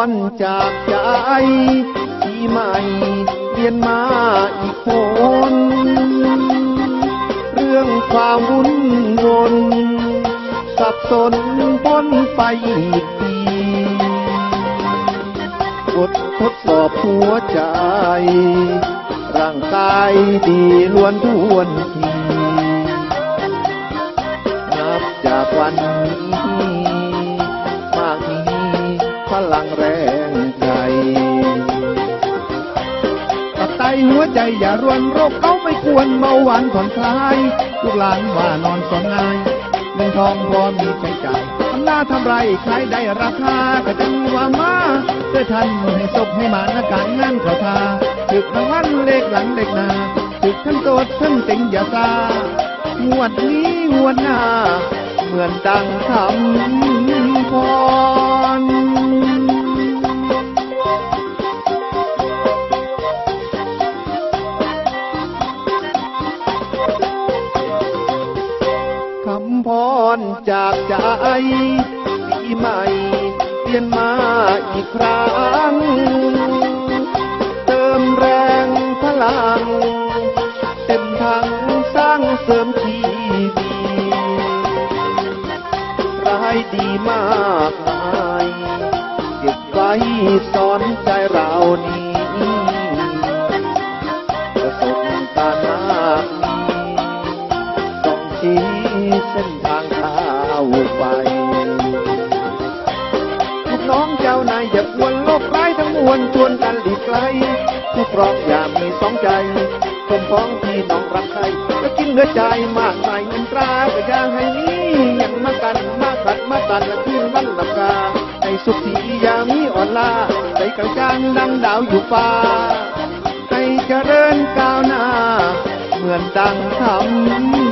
รจากใจที่ใหม่เรียนมาอีกคนเรื่องความวุ่นวนสับสนพ้นไปอีกทีบททดสอบหัวใจร่างกายดีล้วนทวนทีนับจากวันนี้มากมีพลังแรงใจตับไตหัวใจอย่ารวนโรคเขาไม่ควรเบาหวานผ่อนคลายลูกหลานว่านอนสอนง่ายเงินทองพอมีใช้จ่ายทำหน้าทำไรใครได้ราคาก็จึงว่ามาเพื่อท่านให้ศพให้มานาการงานเขาทาถึกรางวัลเลขหลังเลขหน้าถึกทั้งโตดทั้งติงอย่าซางวดนี้งวดหน้าเหมือนดังคำพรคำพรจากใจปีใหม่เปลี่ยนมาอีกครั้งเติมแรงพลังเต็มทั้งสร้างเสริมทีวีรายดีมากมายเก็บไว้สอนใจเรานี้ประสบการณ์มากมีส่องชี้เส้นทางก้าวไปลูกน้องเจ้านายอย่าควนโลกร้ายทั้งมวลชวนกันหลีกไกลผู้ครองอย่ามีสองใจคนพ้องพี่น้องรักใครก็กินเนื้อใจมากมายเงินตราก็อย่าให้นี้ยังมากันมาขัดมาตันและขึ้นวันหลับกาให้สุขทีอย่ามีอ่อนล้าใจกลางกลางดังดาวอยู่ฟ้าให้เจริญก้าวหน้าเหมือนดังคำ